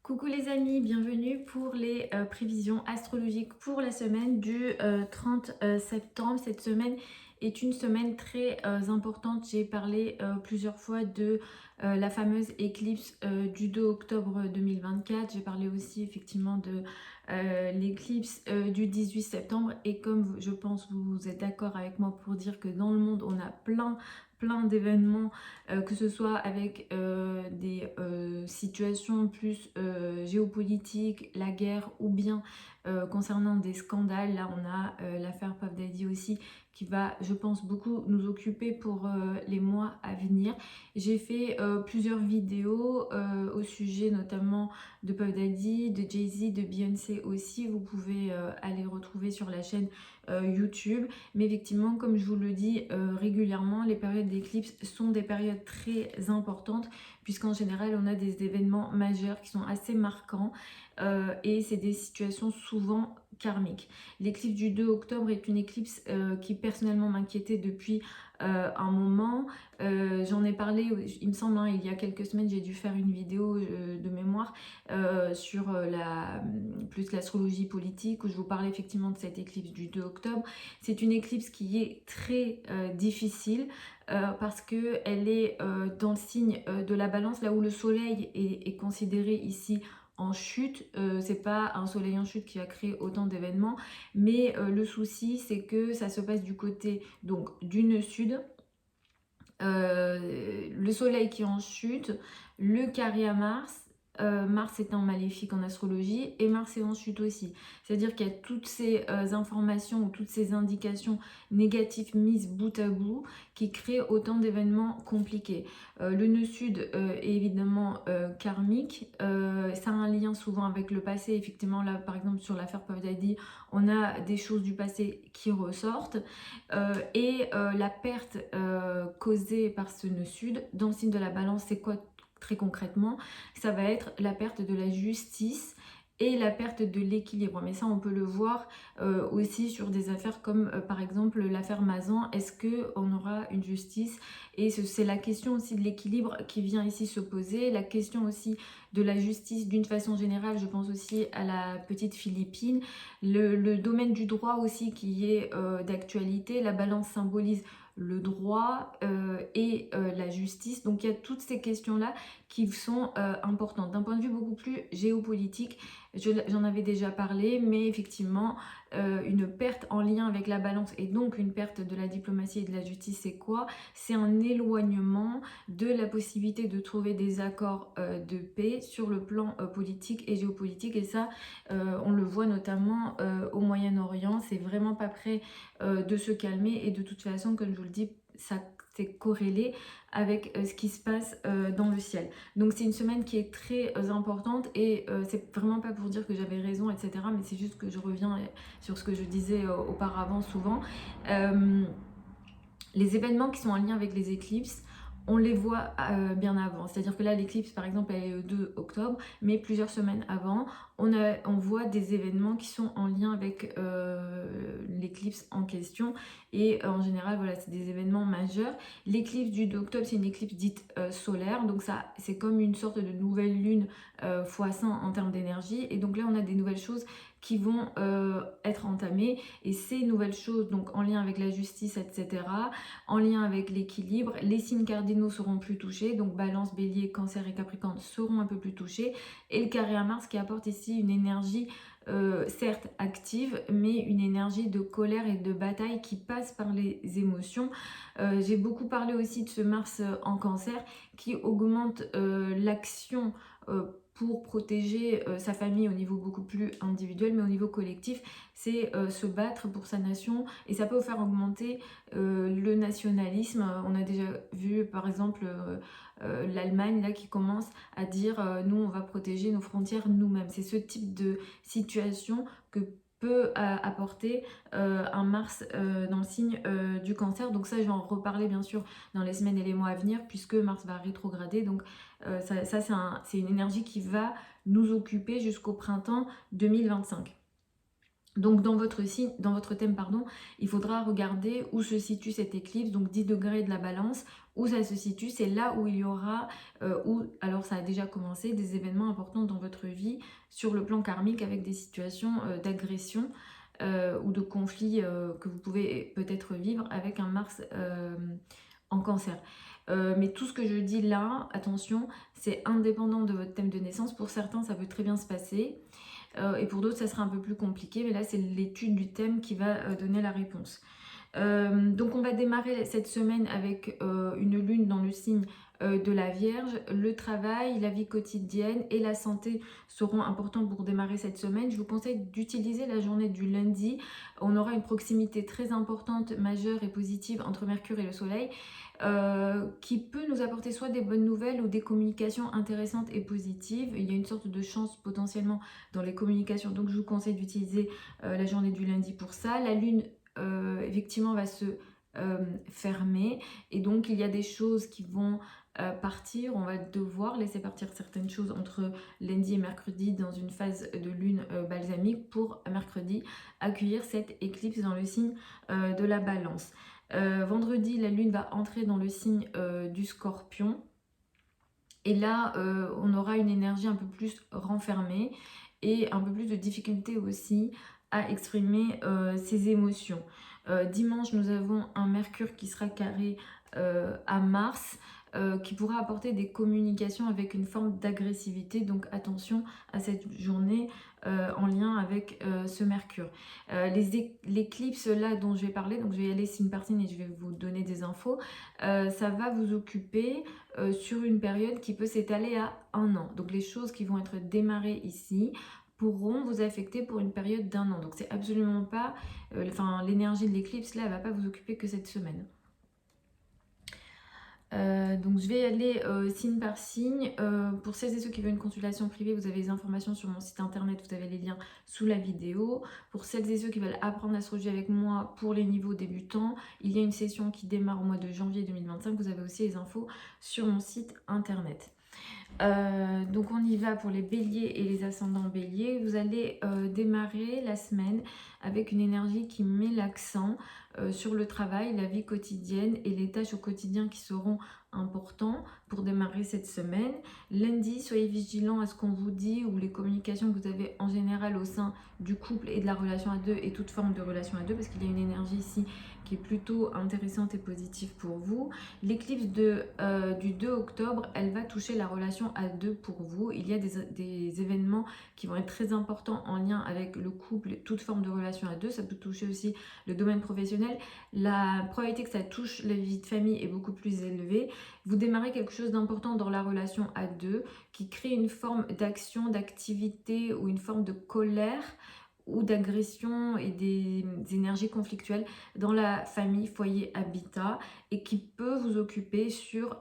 Coucou les amis, bienvenue pour les prévisions astrologiques pour la semaine du 30 septembre. Cette semaine est une semaine très importante. J'ai parlé plusieurs fois de la fameuse éclipse du 2 octobre 2024. J'ai parlé aussi effectivement de l'éclipse du 18 septembre. Et comme je pense vous êtes d'accord avec moi pour dire que dans le monde on a plein d'événements, que ce soit avec des situations plus géopolitiques, la guerre, ou bien concernant des scandales. Là, on a l'affaire Puff Daddy aussi, qui va, je pense, beaucoup nous occuper pour les mois à venir. J'ai fait plusieurs vidéos au sujet notamment de Puff Daddy, de Jay-Z, de Beyoncé aussi. Vous pouvez aller retrouver sur la chaîne YouTube. Mais effectivement, comme je vous le dis régulièrement, les périodes d'éclipse sont des périodes très importantes, puisqu'en général, on a des événements majeurs qui sont assez marquants et c'est des situations souvent karmiques. L'éclipse du 2 octobre est une éclipse qui personnellement m'inquiétait depuis un moment. J'en ai parlé, il me semble, il y a quelques semaines. J'ai dû faire une vidéo de mémoire sur plus l'astrologie politique, où je vous parlais effectivement de cette éclipse du 2 octobre. C'est une éclipse qui est très difficile parce qu'elle est dans le signe de la balance, là où le soleil est considéré ici en chute. C'est pas un soleil en chute qui va créer autant d'événements, mais le souci c'est que ça se passe du côté donc du nœud sud. Le soleil qui est en chute, le carré à Mars. Mars étant maléfique en astrologie, et Mars est en chute aussi. C'est-à-dire qu'il y a toutes ces informations ou toutes ces indications négatives mises bout à bout qui créent autant d'événements compliqués. Le nœud sud est évidemment karmique. Ça a un lien souvent avec le passé. Effectivement, là par exemple sur l'affaire Puff Daddy, on a des choses du passé qui ressortent. Et la perte causée par ce nœud sud dans le signe de la balance, c'est quoi très concrètement? Ça va être la perte de la justice et la perte de l'équilibre. Mais ça, on peut le voir aussi sur des affaires comme par exemple l'affaire Mazan. Est-ce qu'on aura une justice? Et c'est la question aussi de l'équilibre qui vient ici se poser, la question aussi de la justice d'une façon générale. Je pense aussi à la petite Philippine, le domaine du droit aussi qui est d'actualité. La balance symbolise le droit et la justice. Donc il y a toutes ces questions-là qui sont importantes. D'un point de vue beaucoup plus géopolitique, j'en avais déjà parlé, mais effectivement, une perte en lien avec la balance et donc une perte de la diplomatie et de la justice, c'est quoi? C'est un éloignement de la possibilité de trouver des accords de paix sur le plan politique et géopolitique. Et ça, on le voit notamment au Moyen-Orient. C'est vraiment pas prêt de se calmer, et de toute façon, comme je vous le dis, ça c'est corrélé avec ce qui se passe dans le ciel. Donc c'est une semaine qui est très importante, et c'est vraiment pas pour dire que j'avais raison, etc. Mais c'est juste que je reviens sur ce que je disais auparavant souvent. Les événements qui sont en lien avec les éclipses, on les voit bien avant. C'est-à-dire que là, l'éclipse, par exemple, elle est le 2 octobre, mais plusieurs semaines avant, on voit des événements qui sont en lien avec l'éclipse en question. Et en général, voilà, c'est des événements majeurs. L'éclipse du 2 octobre, c'est une éclipse dite solaire. Donc ça, c'est comme une sorte de nouvelle lune x100 en termes d'énergie. Et donc là, on a des nouvelles choses qui vont être entamées. Et ces nouvelles choses, donc en lien avec la justice, etc., en lien avec l'équilibre, les signes cardinaux seront plus touchés, donc Balance, Bélier, Cancer et Capricorne seront un peu plus touchés, et le carré à Mars qui apporte ici une énergie certes active, mais une énergie de colère et de bataille qui passe par les émotions. J'ai beaucoup parlé aussi de ce Mars en Cancer qui augmente l'action pour protéger sa famille au niveau beaucoup plus individuel, mais au niveau collectif, c'est se battre pour sa nation, et ça peut faire augmenter le nationalisme. On a déjà vu par exemple l'Allemagne là qui commence à dire nous on va protéger nos frontières nous-mêmes. C'est ce type de situation que peut apporter un Mars dans le signe du Cancer. Donc ça, je vais en reparler bien sûr dans les semaines et les mois à venir, puisque Mars va rétrograder. Donc ça c'est une énergie qui va nous occuper jusqu'au printemps 2025. Donc dans votre signe, dans votre thème, pardon, il faudra regarder où se situe cette éclipse, donc 10 degrés de la balance, où ça se situe, c'est là où il y aura, alors ça a déjà commencé, des événements importants dans votre vie sur le plan karmique avec des situations d'agression ou de conflits que vous pouvez peut-être vivre avec un Mars en cancer. Mais tout ce que je dis là, attention, c'est indépendant de votre thème de naissance. Pour certains, ça peut très bien se passer. Et pour d'autres, ça sera un peu plus compliqué. Mais là, c'est l'étude du thème qui va donner la réponse. Donc on va démarrer cette semaine avec une lune dans le signe de la Vierge. Le travail, la vie quotidienne et la santé seront importants pour démarrer cette semaine. Je vous conseille d'utiliser la journée du lundi. On aura une proximité très importante, majeure et positive entre Mercure et le Soleil. Qui peut nous apporter soit des bonnes nouvelles ou des communications intéressantes et positives. Il y a une sorte de chance potentiellement dans les communications, donc je vous conseille d'utiliser la journée du lundi pour ça. La lune effectivement va se fermer et donc il y a des choses qui vont partir, on va devoir laisser partir certaines choses entre lundi et mercredi dans une phase de lune balsamique pour mercredi accueillir cette éclipse dans le signe de la balance. Vendredi, la lune va entrer dans le signe du Scorpion. Et là, on aura une énergie un peu plus renfermée et un peu plus de difficulté aussi à exprimer ses émotions. Dimanche, nous avons un Mercure qui sera carré à Mars, qui pourra apporter des communications avec une forme d'agressivité. Donc attention à cette journée en lien avec ce Mercure. L'éclipse là dont je vais parler, donc je vais y aller signe par signe et je vais vous donner des infos, ça va vous occuper sur une période qui peut s'étaler à 1 an. Donc les choses qui vont être démarrées ici pourront vous affecter pour une période d'1 an. Donc c'est absolument pas, l'énergie de l'éclipse là, elle va pas vous occuper que cette semaine. Donc je vais y aller signe par signe. Pour celles et ceux qui veulent une consultation privée, vous avez les informations sur mon site internet, vous avez les liens sous la vidéo. Pour celles et ceux qui veulent apprendre l'astrologie avec moi pour les niveaux débutants, il y a une session qui démarre au mois de janvier 2025. Vous avez aussi les infos sur mon site internet. Donc on y va pour les béliers et les ascendants béliers. Vous allez démarrer la semaine avec une énergie qui met l'accent sur le travail, la vie quotidienne et les tâches au quotidien qui seront importants pour démarrer cette semaine. Lundi, soyez vigilants à ce qu'on vous dit ou les communications que vous avez en général au sein du couple et de la relation à deux et toute forme de relation à deux, parce qu'il y a une énergie ici qui est plutôt intéressante et positive pour vous. L'éclipse du 2 octobre, elle va toucher la relation à deux pour vous. Il y a des événements qui vont être très importants en lien avec le couple et toute forme de relation à deux. Ça peut toucher aussi le domaine professionnel. La probabilité que ça touche la vie de famille est beaucoup plus élevée. Vous démarrez quelque chose d'important dans la relation à deux qui crée une forme d'action, d'activité ou une forme de colère ou d'agression et des énergies conflictuelles dans la famille, foyer, habitat et qui peut vous occuper sur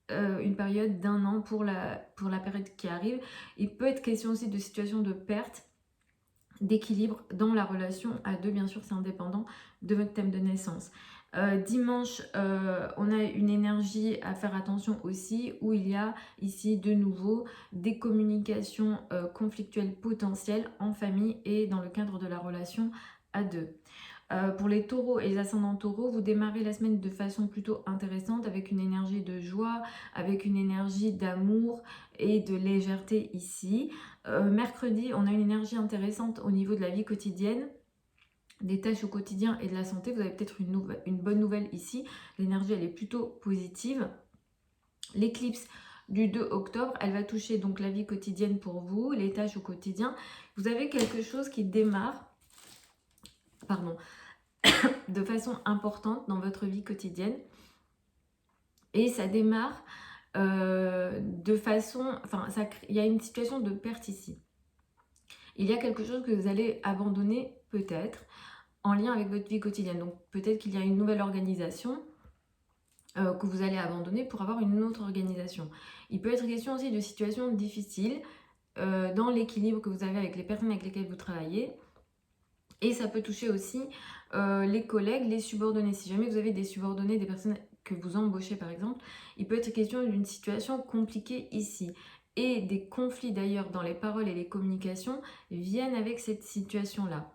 une période d'1 an pour la période qui arrive. Il peut être question aussi de situations de perte, d'équilibre dans la relation à deux, bien sûr c'est indépendant de votre thème de naissance. Dimanche, on a une énergie à faire attention aussi, où il y a ici de nouveau des communications conflictuelles potentielles en famille et dans le cadre de la relation à deux. Pour les taureaux et les ascendants taureaux, vous démarrez la semaine de façon plutôt intéressante avec une énergie de joie, avec une énergie d'amour et de légèreté ici. Mercredi, on a une énergie intéressante au niveau de la vie quotidienne, des tâches au quotidien et de la santé. Vous avez peut-être une bonne nouvelle ici. L'énergie, elle est plutôt positive. L'éclipse du 2 octobre, elle va toucher donc la vie quotidienne pour vous, les tâches au quotidien. Vous avez quelque chose qui démarre, de façon importante dans votre vie quotidienne. Et ça démarre de façon... il y a une situation de perte ici. Il y a quelque chose que vous allez abandonner peut-être en lien avec votre vie quotidienne. Donc peut-être qu'il y a une nouvelle organisation que vous allez abandonner pour avoir une autre organisation. Il peut être question aussi de situations difficiles dans l'équilibre que vous avez avec les personnes avec lesquelles vous travaillez. Et ça peut toucher aussi les collègues, les subordonnés. Si jamais vous avez des subordonnés, des personnes que vous embauchez par exemple, il peut être question d'une situation compliquée ici. Et des conflits d'ailleurs dans les paroles et les communications viennent avec cette situation-là.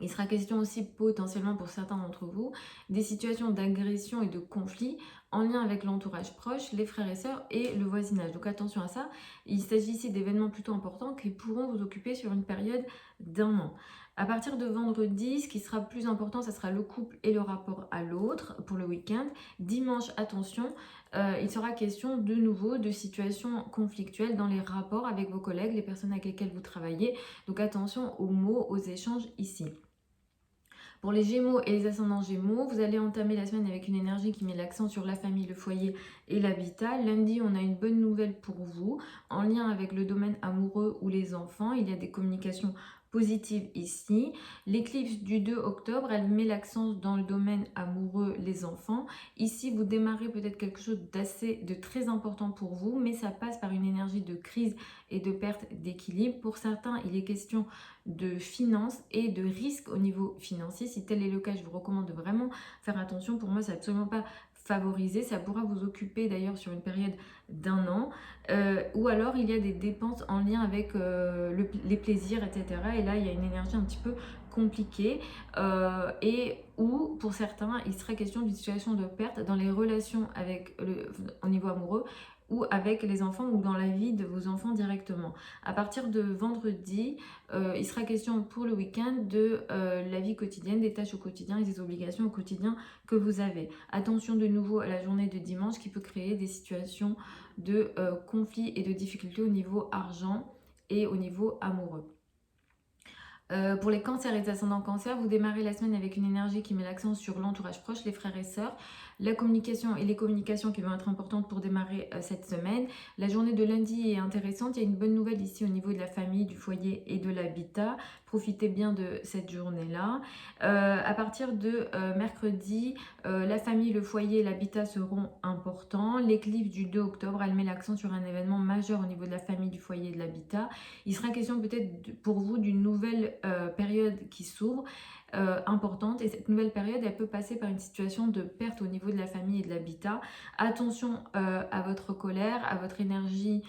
Il sera question aussi potentiellement pour certains d'entre vous des situations d'agression et de conflit en lien avec l'entourage proche, les frères et sœurs et le voisinage. Donc attention à ça, il s'agit ici d'événements plutôt importants qui pourront vous occuper sur une période d'1 an. À partir de vendredi, ce qui sera plus important, ça sera le couple et le rapport à l'autre pour le week-end. Dimanche, attention, il sera question de nouveau de situations conflictuelles dans les rapports avec vos collègues, les personnes avec lesquelles vous travaillez. Donc attention aux mots, aux échanges ici. Pour les Gémeaux et les ascendants Gémeaux, vous allez entamer la semaine avec une énergie qui met l'accent sur la famille, le foyer et l'habitat. Lundi, on a une bonne nouvelle pour vous en lien avec le domaine amoureux ou les enfants. Il y a des communications positives ici. L'éclipse du 2 octobre, elle met l'accent dans le domaine amoureux, les enfants. Ici, vous démarrez peut-être quelque chose de très important pour vous, mais ça passe par une énergie de crise et de perte d'équilibre. Pour certains, il est question de finances et de risques au niveau financier. Si tel est le cas, je vous recommande de vraiment faire attention. Pour moi, c'est absolument pas favorisé. Ça pourra vous occuper d'ailleurs sur une période d'1 an. Ou alors, il y a des dépenses en lien avec les plaisirs, etc. Et là, il y a une énergie un petit peu compliquée. Et où, pour certains, il serait question d'une situation de perte dans les relations au niveau amoureux ou avec les enfants ou dans la vie de vos enfants directement. À partir de vendredi, il sera question pour le week-end de la vie quotidienne, des tâches au quotidien et des obligations au quotidien que vous avez. Attention de nouveau à la journée de dimanche qui peut créer des situations de conflits et de difficultés au niveau argent et au niveau amoureux. Pour les cancers et les ascendants cancers, vous démarrez la semaine avec une énergie qui met l'accent sur l'entourage proche, les frères et sœurs, la communication et les communications qui vont être importantes pour démarrer cette semaine. La journée de lundi est intéressante, il y a une bonne nouvelle ici au niveau de la famille, du foyer et de l'habitat. Profitez bien de cette journée-là. À partir de mercredi, la famille, le foyer et l'habitat seront importants. L'éclipse du 2 octobre, elle met l'accent sur un événement majeur au niveau de la famille, du foyer et de l'habitat. Il sera question peut-être pour vous d'une nouvelle période qui s'ouvre, importante, et cette nouvelle période elle peut passer par une situation de perte au niveau de la famille et de l'habitat. Attention à votre colère, à votre énergie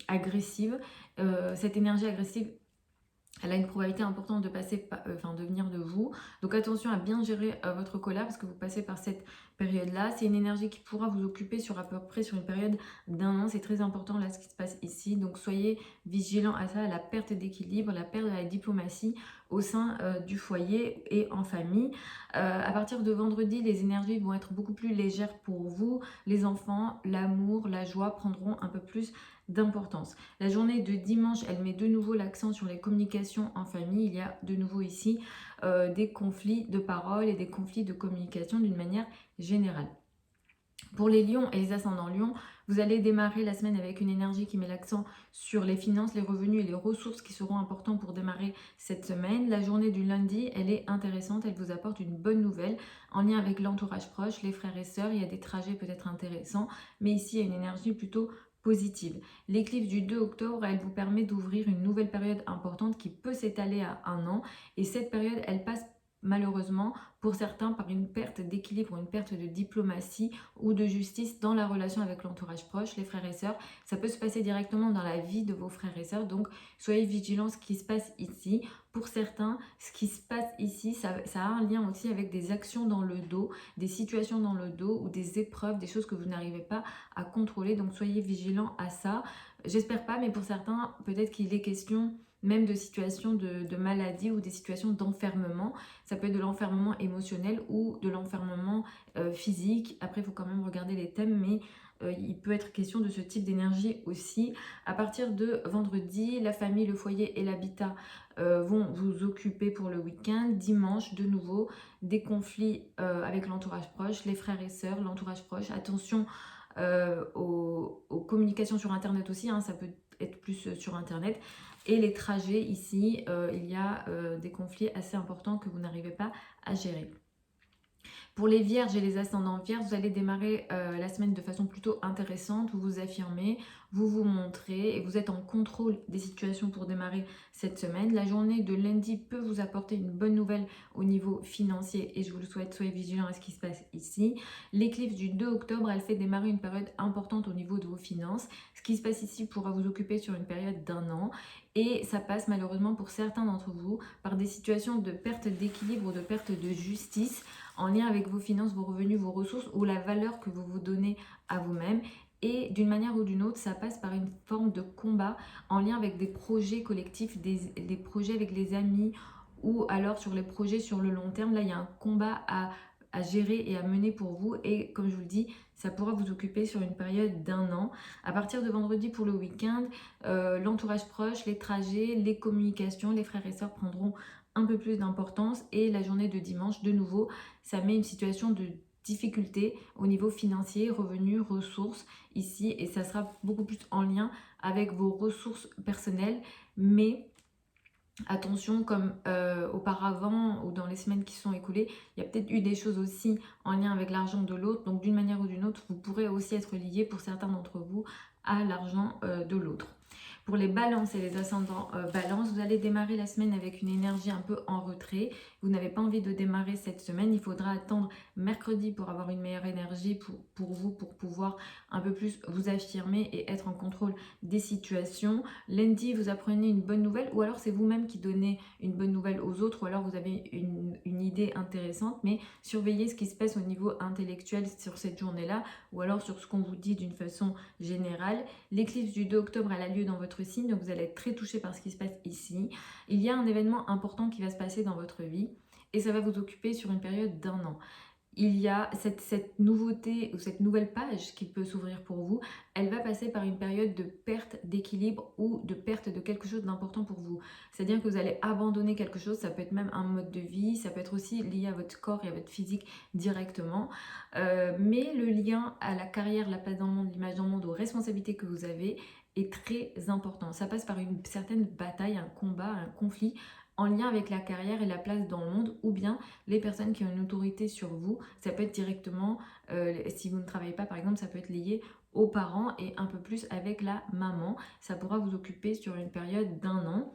agressive. Cette énergie agressive, elle a une probabilité importante de passer, de venir de vous. Donc attention à bien gérer votre colère parce que vous passez par cette période-là. C'est une énergie qui pourra vous occuper sur à peu près sur une période d'1 an. C'est très important là ce qui se passe ici. Donc soyez vigilants à ça, à la perte d'équilibre, la perte de la diplomatie au sein du foyer et en famille. À partir de vendredi, les énergies vont être beaucoup plus légères pour vous. Les enfants, l'amour, la joie prendront un peu plus d'importance. La journée de dimanche, elle met de nouveau l'accent sur les communications en famille. Il y a de nouveau ici des conflits de parole et des conflits de communication d'une manière générale. Pour les lions et les ascendants lions, vous allez démarrer la semaine avec une énergie qui met l'accent sur les finances, les revenus et les ressources qui seront importants pour démarrer cette semaine. La journée du lundi, elle est intéressante, elle vous apporte une bonne nouvelle en lien avec l'entourage proche, les frères et sœurs. Il y a des trajets peut-être intéressants, mais ici il y a une énergie plutôt positive. L'éclipse du 2 octobre, elle vous permet d'ouvrir une nouvelle période importante qui peut s'étaler à 1 an. Et cette période, elle passe malheureusement pour certains par une perte d'équilibre, une perte de diplomatie ou de justice dans la relation avec l'entourage proche, les frères et sœurs. Ça peut se passer directement dans la vie de vos frères et sœurs, donc soyez vigilants ce qui se passe ici. Pour certains, ce qui se passe ici, ça a un lien aussi avec des actions dans le dos, des situations dans le dos ou des épreuves, des choses que vous n'arrivez pas à contrôler, donc soyez vigilants à ça. J'espère pas, mais pour certains, peut-être qu'il est question même de situations de maladie ou des situations d'enfermement. Ça peut être de l'enfermement émotionnel ou de l'enfermement physique. Après, il faut quand même regarder les thèmes, mais il peut être question de ce type d'énergie aussi. À partir de vendredi, la famille, le foyer et l'habitat vont vous occuper pour le week-end. Dimanche, de nouveau, des conflits avec l'entourage proche, les frères et sœurs, l'entourage proche. Attention aux communications sur Internet aussi, hein, ça peut être plus sur Internet. Et les trajets ici, il y a des conflits assez importants que vous n'arrivez pas à gérer. Pour les vierges et les ascendants vierges, vous allez démarrer la semaine de façon plutôt intéressante, vous vous affirmez, vous vous montrez et vous êtes en contrôle des situations pour démarrer cette semaine. La journée de lundi peut vous apporter une bonne nouvelle au niveau financier et je vous le souhaite, soyez vigilants à ce qui se passe ici. L'éclipse du 2 octobre, elle fait démarrer une période importante au niveau de vos finances. Ce qui se passe ici pourra vous occuper sur une période d'1 an et ça passe malheureusement pour certains d'entre vous par des situations de perte d'équilibre ou de perte de justice en lien avec vos finances, vos revenus, vos ressources ou la valeur que vous vous donnez à vous-même. Et d'une manière ou d'une autre, ça passe par une forme de combat en lien avec des projets collectifs, des projets avec les amis ou alors sur les projets sur le long terme. Là, il y a un combat à gérer et à mener pour vous. Et comme je vous le dis, ça pourra vous occuper sur une période d'1 an. À partir de vendredi pour le week-end, l'entourage proche, les trajets, les communications, les frères et sœurs prendront un peu plus d'importance et la journée de dimanche, de nouveau, ça met une situation de difficulté au niveau financier, revenus, ressources ici et ça sera beaucoup plus en lien avec vos ressources personnelles, mais attention, comme auparavant ou dans les semaines qui sont écoulées, il y a peut-être eu des choses aussi en lien avec l'argent de l'autre, donc d'une manière ou d'une autre, vous pourrez aussi être lié pour certains d'entre vous à l'argent de l'autre. Pour les balances et les ascendants balance, vous allez démarrer la semaine avec une énergie un peu en retrait. Vous n'avez pas envie de démarrer cette semaine. Il faudra attendre mercredi pour avoir une meilleure énergie pour vous, pour pouvoir un peu plus vous affirmer et être en contrôle des situations. Lundi, vous apprenez une bonne nouvelle ou alors c'est vous-même qui donnez une bonne nouvelle aux autres ou alors vous avez une idée intéressante, mais surveillez ce qui se passe au niveau intellectuel sur cette journée-là ou alors sur ce qu'on vous dit d'une façon générale. L'éclipse du 2 octobre, elle a lieu dans votre signe, donc vous allez être très touché par ce qui se passe ici. Il y a un événement important qui va se passer dans votre vie et ça va vous occuper sur une période d'1 an. Il y a cette nouveauté ou cette nouvelle page qui peut s'ouvrir pour vous, elle va passer par une période de perte d'équilibre ou de perte de quelque chose d'important pour vous. C'est-à-dire que vous allez abandonner quelque chose, ça peut être même un mode de vie, ça peut être aussi lié à votre corps et à votre physique directement. Mais le lien à la carrière, la place dans le monde, l'image dans le monde, aux responsabilités que vous avez est très important. Ça passe par une certaine bataille, un combat, un conflit en lien avec la carrière et la place dans le monde, ou bien les personnes qui ont une autorité sur vous. Ça peut être directement, si vous ne travaillez pas par exemple, ça peut être lié aux parents et un peu plus avec la maman. Ça pourra vous occuper sur une période d'1 an.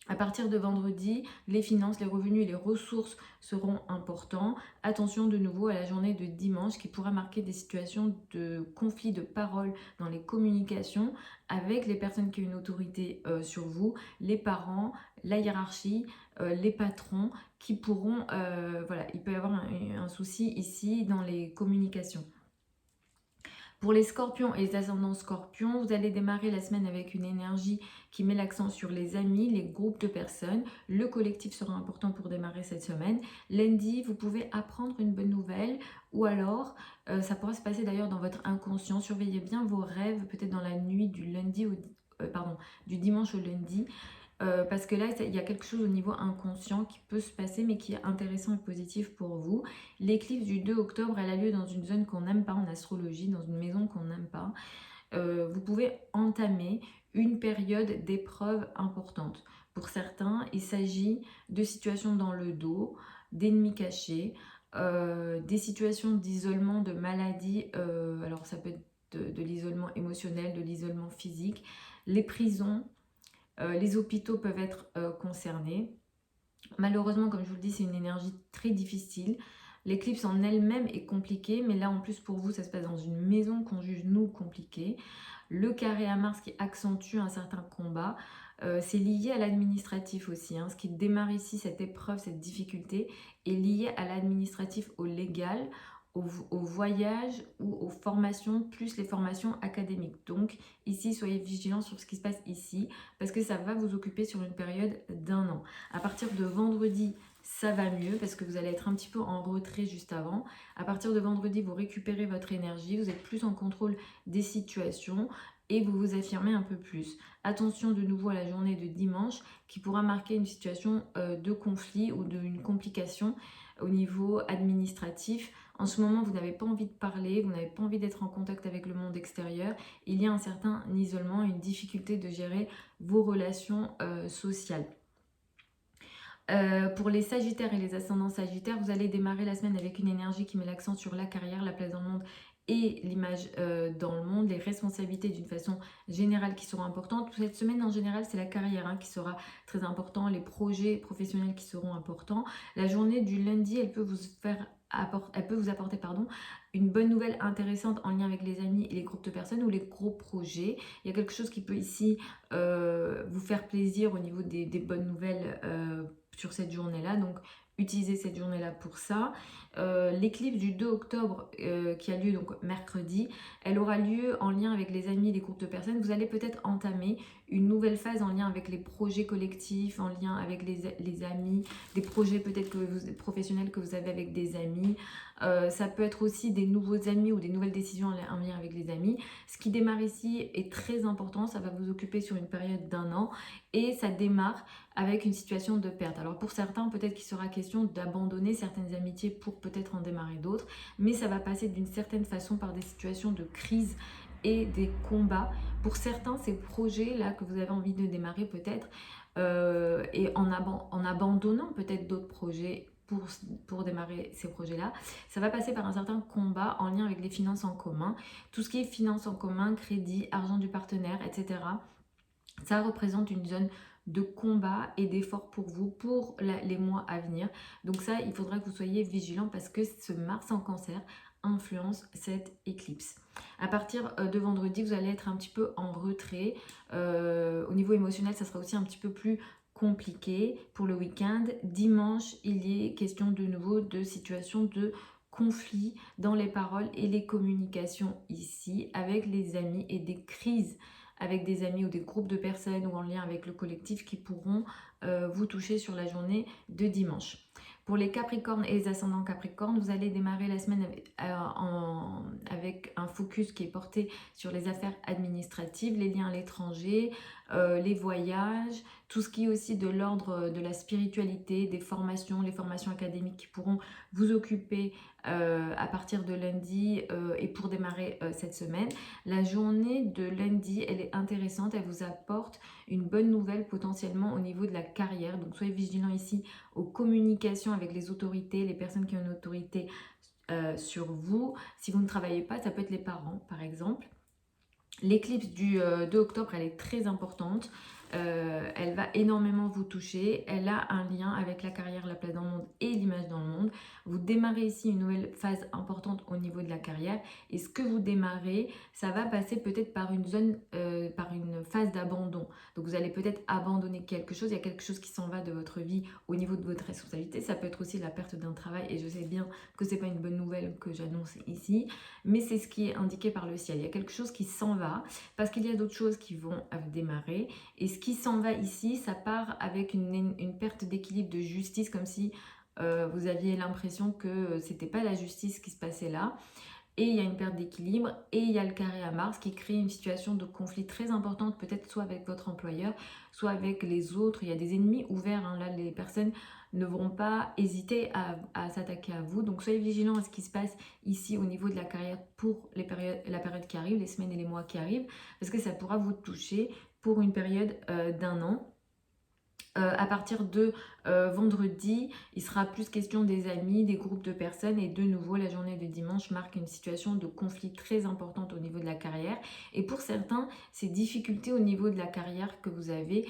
À partir de vendredi, les finances, les revenus et les ressources seront importants. Attention de nouveau à la journée de dimanche qui pourra marquer des situations de conflit de parole dans les communications avec les personnes qui ont une autorité sur vous, les parents, la hiérarchie, les patrons qui pourront, voilà, il peut y avoir un souci ici dans les communications. Pour les scorpions et les ascendants scorpions, vous allez démarrer la semaine avec une énergie qui met l'accent sur les amis, les groupes de personnes. Le collectif sera important pour démarrer cette semaine. Lundi, vous pouvez apprendre une bonne nouvelle ou alors, ça pourra se passer d'ailleurs dans votre inconscient. Surveillez bien vos rêves, peut-être dans la nuit du lundi ou du dimanche au lundi. Parce que là, il y a quelque chose au niveau inconscient qui peut se passer, mais qui est intéressant et positif pour vous. L'éclipse du 2 octobre, elle a lieu dans une zone qu'on n'aime pas en astrologie, dans une maison qu'on n'aime pas. Vous pouvez entamer une période d'épreuve importante. Pour certains, il s'agit de situations dans le dos, d'ennemis cachés, des situations d'isolement, de maladie. Alors ça peut être de l'isolement émotionnel, de l'isolement physique, les prisons. Les hôpitaux peuvent être concernés. Malheureusement, comme je vous le dis, c'est une énergie très difficile. L'éclipse en elle-même est compliquée, mais là en plus pour vous, ça se passe dans une maison qu'on juge nous compliquée. Le carré à Mars qui accentue un certain combat. C'est lié à l'administratif aussi. Ce qui démarre ici, cette épreuve, cette difficulté, est lié à l'administratif, au légal, au voyage ou aux formations, plus les formations académiques. Donc ici, soyez vigilants sur ce qui se passe ici, parce que ça va vous occuper sur une période d'1 an. À partir de vendredi, ça va mieux, parce que vous allez être un petit peu en retrait juste avant. À partir de vendredi, vous récupérez votre énergie, vous êtes plus en contrôle des situations, et vous vous affirmez un peu plus. Attention de nouveau à la journée de dimanche, qui pourra marquer une situation de conflit ou d'une complication au niveau administratif. En ce moment, vous n'avez pas envie de parler, vous n'avez pas envie d'être en contact avec le monde extérieur. Il y a un certain isolement, une difficulté de gérer vos relations sociales. Pour les sagittaires et les ascendants sagittaires, vous allez démarrer la semaine avec une énergie qui met l'accent sur la carrière, la place dans le monde et l'image dans le monde, les responsabilités d'une façon générale qui seront importantes. Cette semaine en général, c'est la carrière qui sera très important, les projets professionnels qui seront importants. La journée du lundi, elle peut vous apporter une bonne nouvelle intéressante en lien avec les amis et les groupes de personnes ou les gros projets. Il y a quelque chose qui peut ici vous faire plaisir au niveau des bonnes nouvelles sur cette journée-là. Donc, utilisez cette journée-là pour ça. L'éclipse du 2 octobre qui a lieu donc mercredi, elle aura lieu en lien avec les amis, les groupes de personnes. Vous allez peut-être entamer une nouvelle phase en lien avec les projets collectifs, en lien avec les amis, des projets peut-être professionnels que vous avez avec des amis. Ça peut être aussi des nouveaux amis ou des nouvelles décisions en lien avec les amis. Ce qui démarre ici est très important, ça va vous occuper sur une période d'1 an et ça démarre avec une situation de perte. Alors pour certains, peut-être qu'il sera question d'abandonner certaines amitiés pour peut-être en démarrer d'autres, mais ça va passer d'une certaine façon par des situations de crise et des combats. Pour certains, ces projets-là que vous avez envie de démarrer peut-être, et en abandonnant peut-être d'autres projets pour démarrer ces projets-là, ça va passer par un certain combat en lien avec les finances en commun. Tout ce qui est finances en commun, crédit, argent du partenaire, etc., ça représente une zone de combat et d'effort pour vous pour les mois à venir. Donc ça, il faudra que vous soyez vigilant parce que ce Mars en Cancer influence cette éclipse. À partir de vendredi, vous allez être un petit peu en retrait. Au niveau émotionnel, ça sera aussi un petit peu plus compliqué pour le week-end. Dimanche, il y est question de nouveau de situation de conflit dans les paroles et les communications ici avec les amis et des crises avec des amis ou des groupes de personnes ou en lien avec le collectif qui pourront vous toucher sur la journée de dimanche. Pour les Capricornes et les ascendants Capricornes, vous allez démarrer la semaine avec un focus qui est porté sur les affaires administratives, les liens à l'étranger, les voyages, tout ce qui est aussi de l'ordre de la spiritualité, des formations, les formations académiques qui pourront vous occuper à partir de lundi et pour démarrer cette semaine. La journée de lundi, elle est intéressante, elle vous apporte une bonne nouvelle potentiellement au niveau de la carrière. Donc soyez vigilants ici aux communications avec les autorités, les personnes qui ont une autorité sur vous. Si vous ne travaillez pas, ça peut être les parents par exemple. L'éclipse du 2 octobre, elle est très importante. Elle va énormément vous toucher. Elle a un lien avec la carrière, la place dans le monde et l'image dans le monde. Vous démarrez ici une nouvelle phase importante au niveau de la carrière. Et ce que vous démarrez, ça va passer peut-être par une zone, par une phase d'abandon. Donc vous allez peut-être abandonner quelque chose. Il y a quelque chose qui s'en va de votre vie au niveau de votre responsabilité. Ça peut être aussi la perte d'un travail. Et je sais bien que ce n'est pas une bonne nouvelle que j'annonce ici. Mais c'est ce qui est indiqué par le ciel. Il y a quelque chose qui s'en va parce qu'il y a d'autres choses qui vont démarrer. Et ce qui s'en va ici, ça part avec une perte d'équilibre de justice, comme si vous aviez l'impression que c'était pas la justice qui se passait là. Et il y a une perte d'équilibre et il y a le carré à Mars qui crée une situation de conflit très importante, peut-être soit avec votre employeur, soit avec les autres. Il y a des ennemis ouverts, là les personnes ne vont pas hésiter à s'attaquer à vous. Donc soyez vigilants à ce qui se passe ici au niveau de la carrière pour la période qui arrive, les semaines et les mois qui arrivent, parce que ça pourra vous toucher pour une période d'1 an. À partir de vendredi, il sera plus question des amis, des groupes de personnes et de nouveau la journée de dimanche marque une situation de conflit très importante au niveau de la carrière et pour certains, ces difficultés au niveau de la carrière que vous avez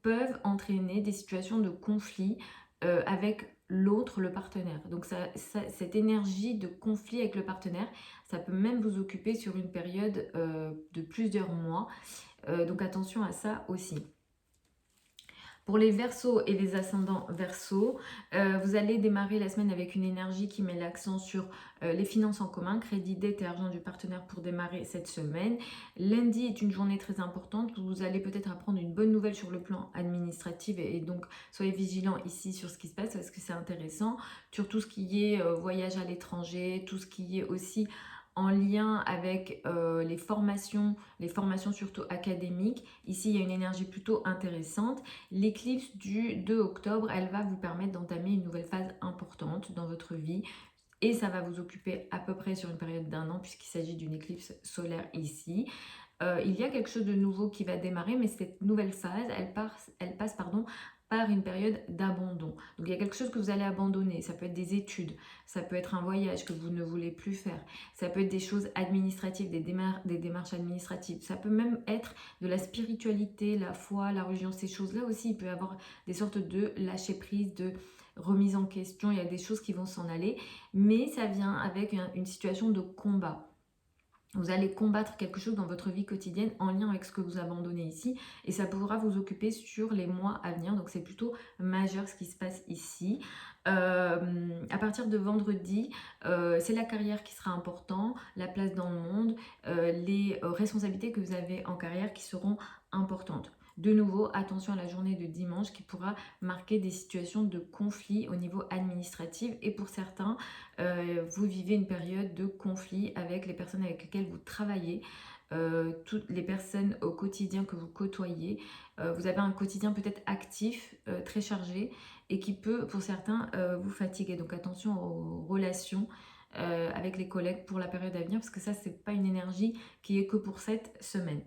peuvent entraîner des situations de conflit avec l'autre, le partenaire. Donc cette énergie de conflit avec le partenaire, ça peut même vous occuper sur une période de plusieurs mois. Donc attention à ça aussi. Pour les Verseaux et les ascendants Verseaux, vous allez démarrer la semaine avec une énergie qui met l'accent sur les finances en commun, crédit, dette et argent du partenaire pour démarrer cette semaine. Lundi est une journée très importante où vous allez peut-être apprendre une bonne nouvelle sur le plan administratif et donc soyez vigilants ici sur ce qui se passe parce que c'est intéressant. Sur tout ce qui est voyage à l'étranger, tout ce qui est aussi en lien avec les formations surtout académiques. Ici, il y a une énergie plutôt intéressante. L'éclipse du 2 octobre, elle va vous permettre d'entamer une nouvelle phase importante dans votre vie. Et ça va vous occuper à peu près sur une période d'1 an puisqu'il s'agit d'une éclipse solaire ici. Il y a quelque chose de nouveau qui va démarrer, mais cette nouvelle phase, elle passe par une période d'abandon. Donc il y a quelque chose que vous allez abandonner. Ça peut être des études, ça peut être un voyage que vous ne voulez plus faire, ça peut être des choses administratives, des démarches administratives, ça peut même être de la spiritualité, la foi, la religion, ces choses-là aussi. Il peut y avoir des sortes de lâcher prise, de remise en question, il y a des choses qui vont s'en aller, mais ça vient avec une situation de combat. Vous allez combattre quelque chose dans votre vie quotidienne en lien avec ce que vous abandonnez ici et ça pourra vous occuper sur les mois à venir. Donc c'est plutôt majeur ce qui se passe ici. À partir de vendredi, c'est la carrière qui sera important, la place dans le monde, les responsabilités que vous avez en carrière qui seront importantes. De nouveau, attention à la journée de dimanche qui pourra marquer des situations de conflit au niveau administratif et pour certains, vous vivez une période de conflit avec les personnes avec lesquelles vous travaillez, toutes les personnes au quotidien que vous côtoyez. Vous avez un quotidien peut-être actif, très chargé et qui peut pour certains vous fatiguer. Donc attention aux relations avec les collègues pour la période à venir parce que ça c'est pas une énergie qui est que pour cette semaine.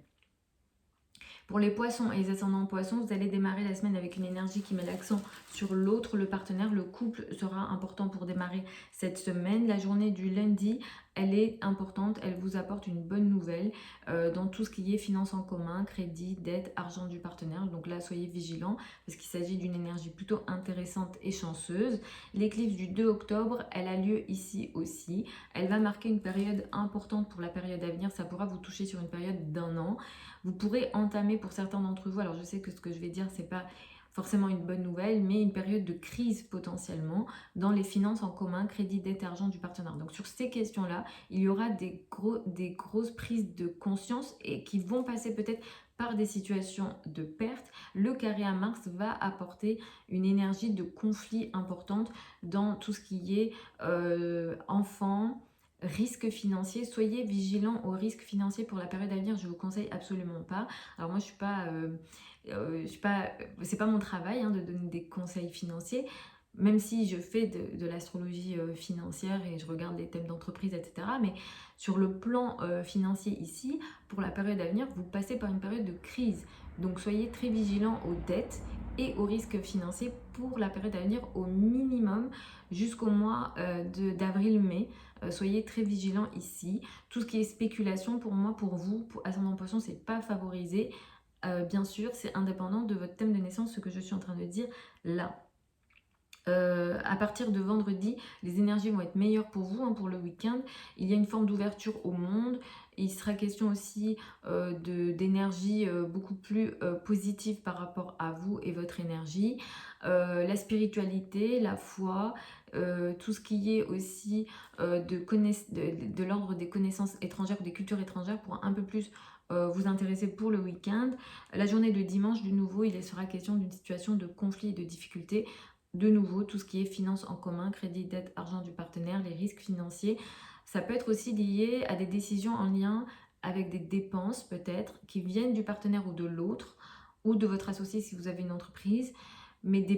Pour les poissons et les ascendants poissons, vous allez démarrer la semaine avec une énergie qui met l'accent sur l'autre, le partenaire. Le couple sera important pour démarrer cette semaine. La journée du lundi, elle est importante, elle vous apporte une bonne nouvelle dans tout ce qui est finances en commun, crédit, dette, argent du partenaire. Donc là, soyez vigilants parce qu'il s'agit d'une énergie plutôt intéressante et chanceuse. L'éclipse du 2 octobre, elle a lieu ici aussi. Elle va marquer une période importante pour la période à venir. Ça pourra vous toucher sur une période d'1 an. Vous pourrez entamer pour certains d'entre vous, alors je sais que ce que je vais dire, c'est pas forcément une bonne nouvelle, mais une période de crise potentiellement dans les finances en commun, crédit, dette, argent du partenaire. Donc sur ces questions-là, il y aura des grosses prises de conscience et qui vont passer peut-être par des situations de perte. Le carré à Mars va apporter une énergie de conflit importante dans tout ce qui est enfants, risque financier. Soyez vigilants aux risques financiers pour la période à venir, je vous conseille absolument pas. Alors moi je suis pas, c'est pas mon travail de donner des conseils financiers, même si je fais de l'astrologie financière et je regarde les thèmes d'entreprise, etc. Mais sur le plan financier ici, pour la période à venir, vous passez par une période de crise. Donc soyez très vigilants aux dettes et aux risques financiers pour la période à venir au minimum jusqu'au mois d'avril-mai. Soyez très vigilants ici. Tout ce qui est spéculation, pour moi, pour vous, pour ascendant poisson, c'est pas favorisé. Bien sûr, c'est indépendant de votre thème de naissance, ce que je suis en train de dire là. À partir de vendredi, les énergies vont être meilleures pour vous, pour le week-end. Il y a une forme d'ouverture au monde. Il sera question aussi d'énergie beaucoup plus positive par rapport à vous et votre énergie. La spiritualité, la foi, tout ce qui est aussi de l'ordre des connaissances étrangères ou des cultures étrangères pour un peu plus vous intéresser pour le week-end. La journée de dimanche, de nouveau, il sera question d'une situation de conflit et de difficulté. De nouveau, tout ce qui est finances en commun, crédit, dette, argent du partenaire, les risques financiers. Ça peut être aussi lié à des décisions en lien avec des dépenses peut-être qui viennent du partenaire ou de l'autre ou de votre associé si vous avez une entreprise, mais des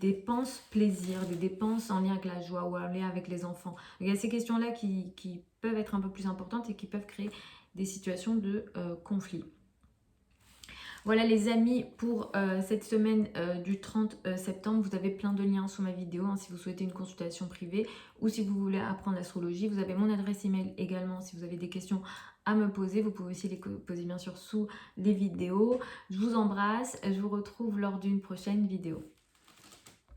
dépenses plaisir, des dépenses en lien avec la joie ou en lien avec les enfants. Donc, il y a ces questions-là qui peuvent être un peu plus importantes et qui peuvent créer des situations de conflit. Voilà les amis pour cette semaine du 30 septembre. Vous avez plein de liens sous ma vidéo si vous souhaitez une consultation privée ou si vous voulez apprendre l'astrologie. Vous avez mon adresse email également si vous avez des questions à me poser. Vous pouvez aussi les poser bien sûr sous les vidéos. Je vous embrasse. Je vous retrouve lors d'une prochaine vidéo.